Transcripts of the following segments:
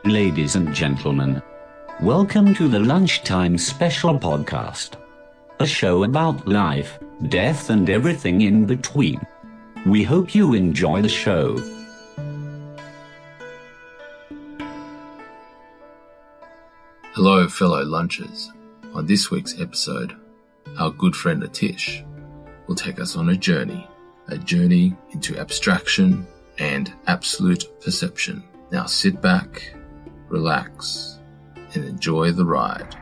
Ladies and gentlemen, welcome to the Lunchtime Special Podcast, a show about life, death, and everything in between. We hope you enjoy the show. Hello, fellow lunchers. On this week's episode, our good friend Atish will take us on a journey into abstraction and absolute perception. Now sit back, relax, and enjoy the ride.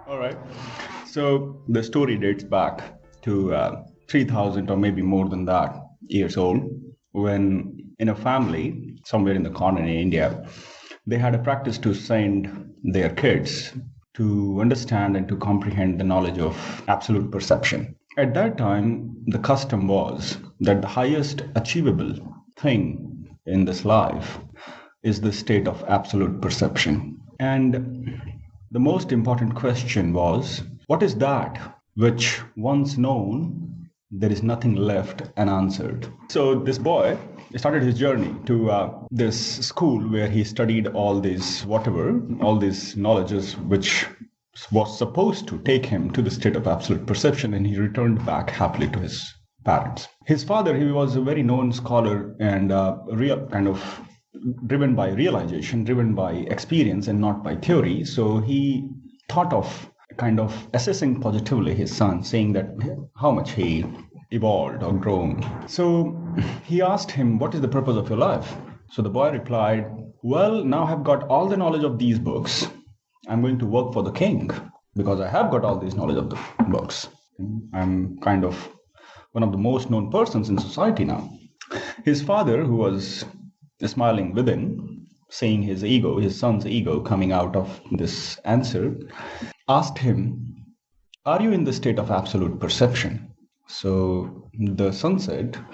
All right. So the story dates back to 3,000 or maybe more than that years old, when in a family somewhere in the corner in India, they had a practice to send their kids to understand and to comprehend the knowledge of absolute perception. At that time, the custom was that the highest achievable thing in this life is the state of absolute perception. And the most important question was, what is that which once known, there is nothing left unanswered? So this boy started his journey to this school where he studied all these knowledges which was supposed to take him to the state of absolute perception, and he returned back happily to his parents. His father, he was a very known scholar and real kind of driven by realization, driven by experience and not by theory. So he thought of kind of assessing positively his son, saying that how much he evolved or grown. So he asked him, what is the purpose of your life? So the boy replied, well, now I've got all the knowledge of these books. I'm going to work for the king because I have got all this knowledge of the books. I'm kind of one of the most known persons in society now. His father, who was smiling within, seeing his son's ego coming out of this answer, asked him, are you in the state of absolute perception? So the son said,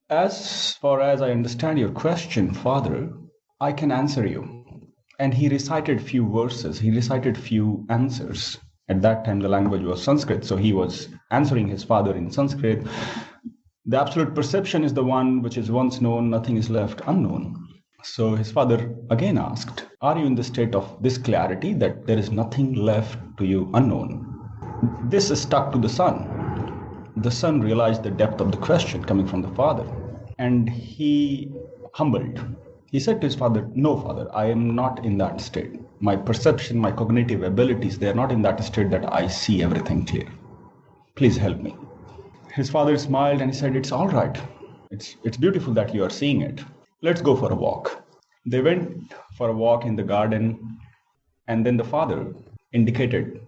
as far as I understand your question, father, I can answer you. And he recited few verses, he recited few answers. At that time, the language was Sanskrit, so he was answering his father in Sanskrit. The absolute perception is the one which is once known, nothing is left unknown. So his father again asked, are you in the state of this clarity that there is nothing left to you unknown? This stuck to the son. The son realized the depth of the question coming from the father, and he humbled. He said to his father, no, father, I am not in that state. My perception, my cognitive abilities, they are not in that state that I see everything clear. Please help me. His father smiled and he said, it's all right. It's beautiful that you are seeing it. Let's go for a walk. They went for a walk in the garden, and then the father indicated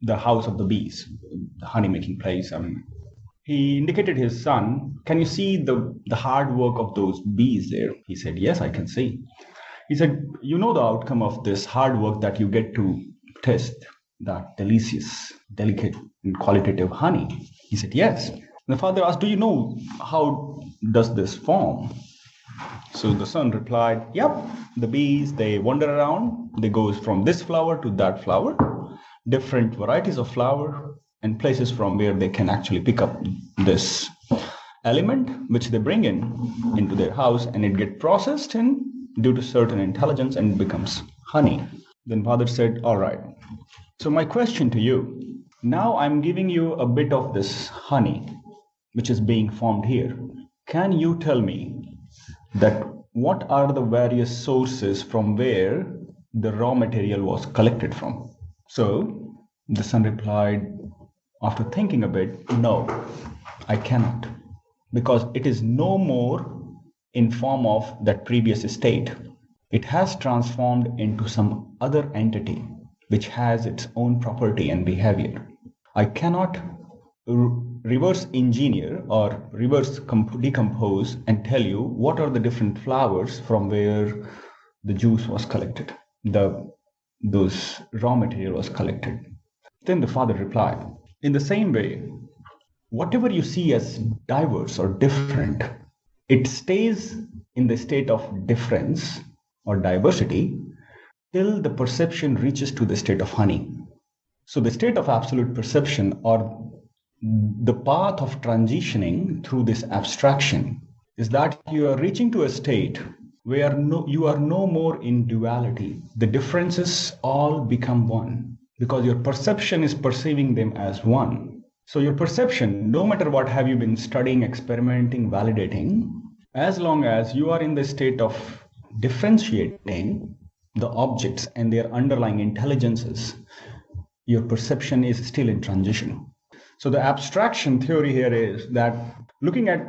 the house of the bees, the honey-making place. He indicated his son, can you see the hard work of those bees there? He said, yes, I can see. He said, you know the outcome of this hard work that you get to taste that delicious, delicate, and qualitative honey? He said, yes. And the father asked, do you know how does this form? So the son replied, yep, the bees, they wander around. They go from this flower to that flower, different varieties of flower, and places from where they can actually pick up this element which they bring into their house, and it gets processed due to certain intelligence and becomes honey. Then father said, all right. So my question to you, now I'm giving you a bit of this honey which is being formed here. Can you tell me that what are the various sources from where the raw material was collected from? So the son replied, after thinking a bit, no, I cannot, because it is no more in form of that previous state. It has transformed into some other entity which has its own property and behavior. I cannot reverse engineer or reverse decompose and tell you what are the different flowers from where the juice was collected, those raw material was collected. Then the father replied, in the same way, whatever you see as diverse or different, it stays in the state of difference or diversity till the perception reaches to the state of honey. So the state of absolute perception, or the path of transitioning through this abstraction is that you are reaching to a state where you are no more in duality. The differences all become one because your perception is perceiving them as one. So your perception, no matter what have you been studying, experimenting, validating, as long as you are in the state of differentiating the objects and their underlying intelligences, your perception is still in transition. So the abstraction theory here is that looking at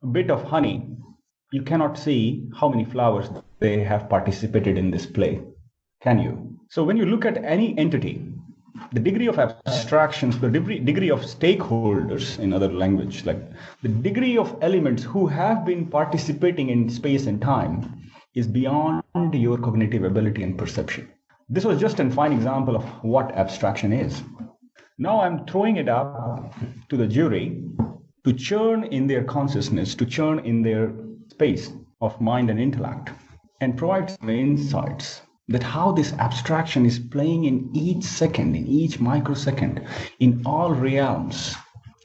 a bit of honey, you cannot see how many flowers they have participated in this play, can you? So when you look at any entity, the degree of abstractions, the degree of stakeholders, in other language, like the degree of elements who have been participating in space and time is beyond your cognitive ability and perception. This was just a fine example of what abstraction is. Now I'm throwing it up to the jury to churn in their consciousness, to churn in their space of mind and intellect, and provide some insights that how this abstraction is playing in each second, in each microsecond, in all realms,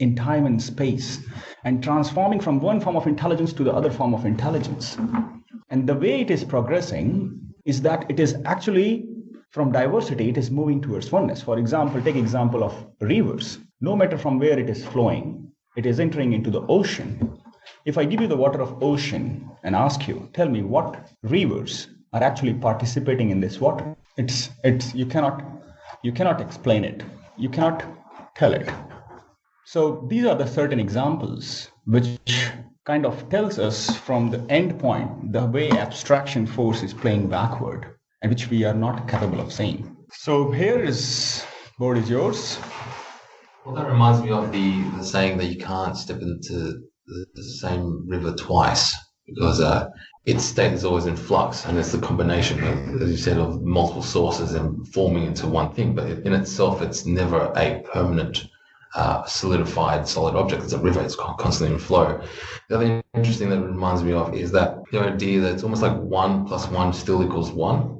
in time and space, and transforming from one form of intelligence to the other form of intelligence. And the way it is progressing is that it is actually, from diversity, it is moving towards oneness. For example, take example of rivers. No matter from where it is flowing, it is entering into the ocean. If I give you the water of ocean and ask you, tell me what rivers are actually participating in this water, you cannot explain it. You cannot tell it. So these are the certain examples which kind of tells us from the end point the way abstraction force is playing backward, and which we are not capable of seeing. So here is, board is yours. Well, that reminds me of the saying that you can't step into the same river twice, because its state is always in flux, and it's the combination, as you said, of multiple sources and forming into one thing. But in itself, it's never a permanent, solidified, solid object. It's a river. It's constantly in flow. The other interesting that it reminds me of is that the idea that it's almost like 1 + 1 still equals 1.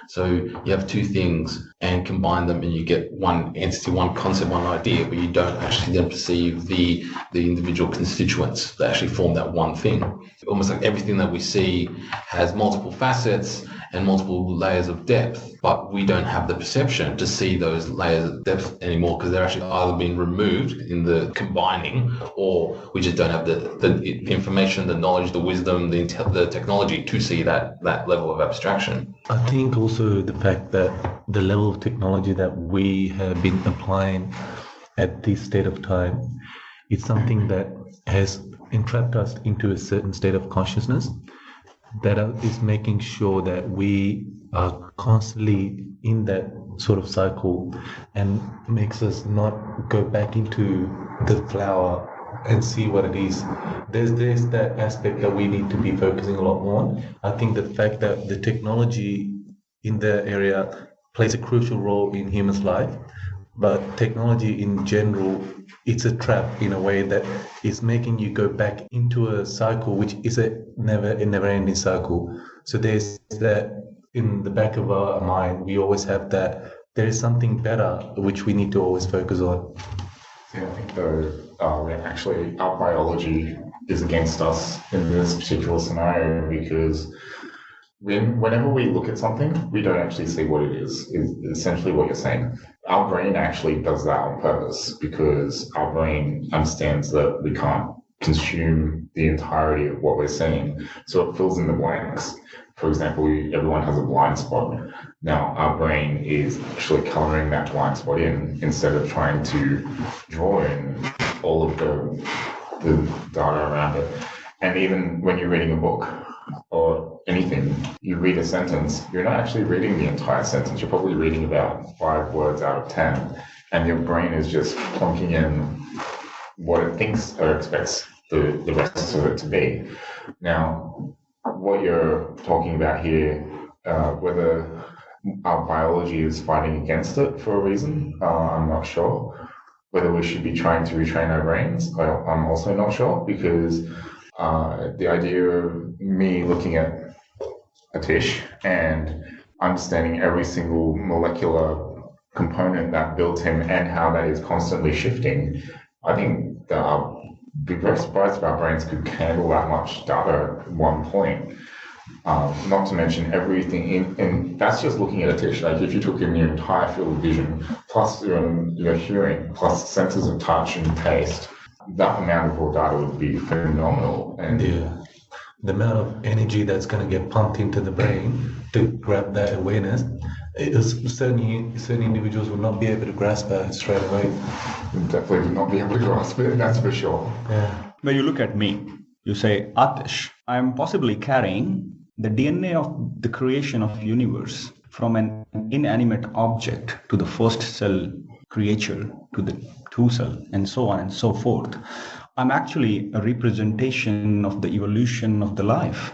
So you have two things and combine them and you get one entity, one concept, one idea, but you don't actually then perceive the individual constituents that actually form that one thing. Almost like everything that we see has multiple facets and multiple layers of depth, but we don't have the perception to see those layers of depth anymore because they're actually either being removed in the combining, or we just don't have the information, the knowledge, the wisdom, the technology to see that level of abstraction. I think also the fact that the level of technology that we have been applying at this state of time, it's something that has entrapped us into a certain state of consciousness that is making sure that we are constantly in that sort of cycle, and makes us not go back into the flower and see what it is. There's that aspect that we need to be focusing a lot more on. I think the fact that the technology in that area plays a crucial role in humans' life, but technology in general, it's a trap in a way that is making you go back into a cycle, which is a never-ending cycle. So there's that in the back of our mind. We always have that there is something better which we need to always focus on. Yeah, I think though, actually our biology is against us in this particular scenario, because whenever we look at something, we don't actually see what it is essentially what you're saying. Our brain actually does that on purpose, because our brain understands that we can't consume the entirety of what we're seeing, so it fills in the blanks. For example, everyone has a blind spot. Now, our brain is actually coloring that blind spot in instead of trying to draw in all of the data around it. And even when you're reading a book or anything, you read a sentence, you're not actually reading the entire sentence. You're probably reading about 5 words out of 10, and your brain is just plonking in what it thinks or expects the rest of it to be. Now, what you're talking about here, whether our biology is fighting against it for a reason, I'm not sure. Whether we should be trying to retrain our brains, I'm also not sure, because the idea of me looking at Atish and understanding every single molecular component that built him and how that is constantly shifting, I think that I'd be very surprised if our brains could handle that much data at one point. Not to mention everything and that's just looking at a tissue. Like if you took in your entire field of vision, plus your hearing, plus senses of touch and taste, that amount of raw data would be phenomenal. And the amount of energy that's going to get pumped into the brain to grab that awareness, certain individuals will not be able to grasp that straight away. Definitely would not be able to grasp it, that's for sure. Yeah. When you look at me, you say, Atish, I am possibly carrying the DNA of the creation of universe from an inanimate object to the first cell creature to the two cell and so on and so forth. I'm actually a representation of the evolution of the life.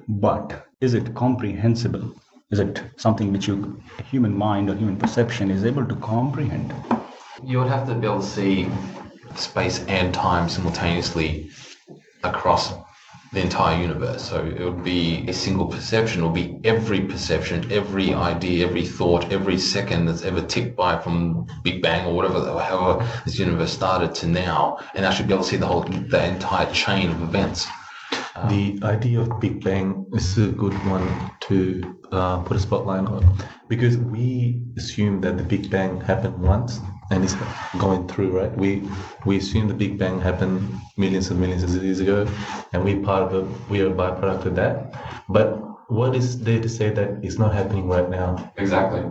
But is it comprehensible? Is it something which human mind or human perception is able to comprehend? You would have to be able to see space and time simultaneously across the entire universe. So it would be a single perception. It would be every perception, every idea, every thought, every second that's ever ticked by from Big Bang or however this universe started to now, and actually be able to see the entire chain of events. The idea of Big Bang is a good one to put a spotlight on, because we assume that the Big Bang happened once and it's going through, right? We assume the Big Bang happened millions of years ago, and we are a byproduct of that. But what is there to say that it's not happening right now? Exactly.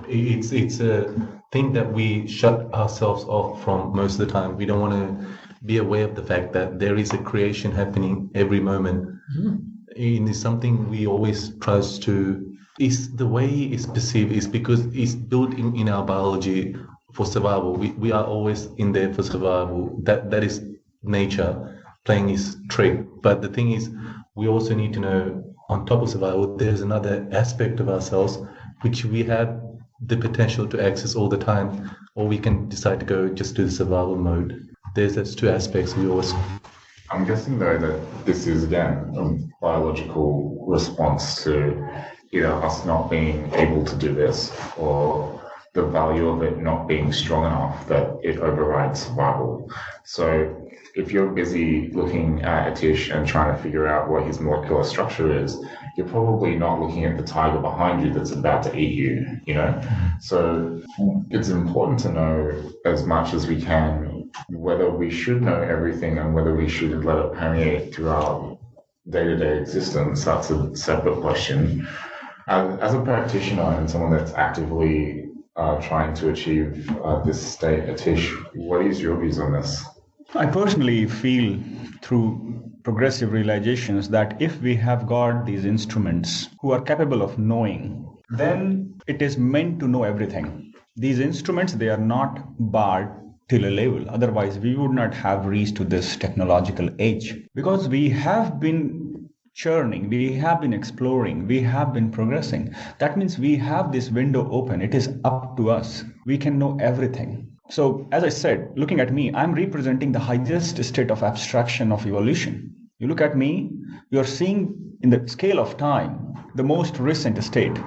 It's a thing that we shut ourselves off from most of the time. We don't want to be aware of the fact that there is a creation happening every moment. Mm-hmm. It is something we always try to. Is the way it's perceived is because it's built in our biology for survival. We are always in there for survival. That is nature playing its trick. But the thing is, we also need to know, on top of survival, there's another aspect of ourselves which we have the potential to access all the time, or we can decide to go just to the survival mode. There's those two aspects we always. I'm guessing though that this is again a biological response to either us not being able to do this or the value of it not being strong enough that it overrides survival. So if you're busy looking at Atish and trying to figure out what his molecular structure is, you're probably not looking at the tiger behind you that's about to eat you, you know? So it's important to know as much as we can whether we should know everything and whether we should let it permeate through our day-to-day existence. That's a separate question. As a practitioner and someone that's actively trying to achieve this state, Atish, what is your views on this? I personally feel through progressive realizations that if we have got these instruments who are capable of knowing, then it is meant to know everything. These instruments, they are not barred till a level. Otherwise, we would not have reached to this technological age, because we have been churning, we have been exploring, we have been progressing. That means we have this window open. It is up to us. We can know everything. So, as I said, looking at me, I'm representing the highest state of abstraction of evolution. You look at me, you're seeing in the scale of time the most recent state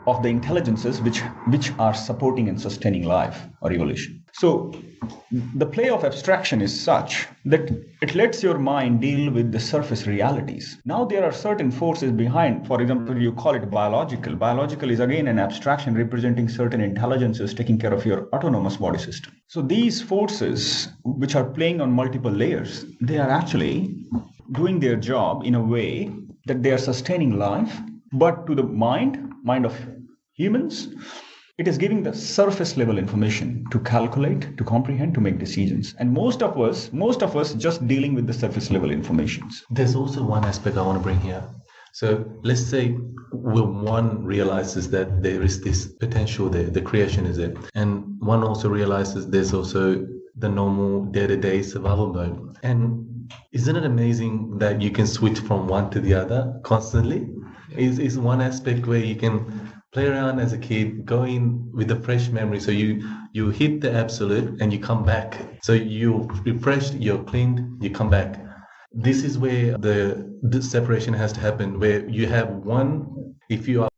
of the intelligences which are supporting and sustaining life or evolution. So the play of abstraction is such that it lets your mind deal with the surface realities. Now there are certain forces behind. For example, you call it biological. Biological is again an abstraction representing certain intelligences taking care of your autonomous body system. So these forces, which are playing on multiple layers, they are actually doing their job in a way that they are sustaining life, but to the mind of humans, it is giving the surface level information to calculate, to comprehend, to make decisions. And most of us just dealing with the surface level informations. There's also one aspect I want to bring here. So let's say when one realizes that there is this potential there, the creation is there, and one also realizes there's also the normal day-to-day survival mode. And isn't it amazing that you can switch from one to the other constantly? Is one aspect where you can play around as a kid, go in with a fresh memory. So you hit the absolute and you come back. So you're refreshed, you're cleaned, you come back. This is where the separation has to happen, where you have one, if you are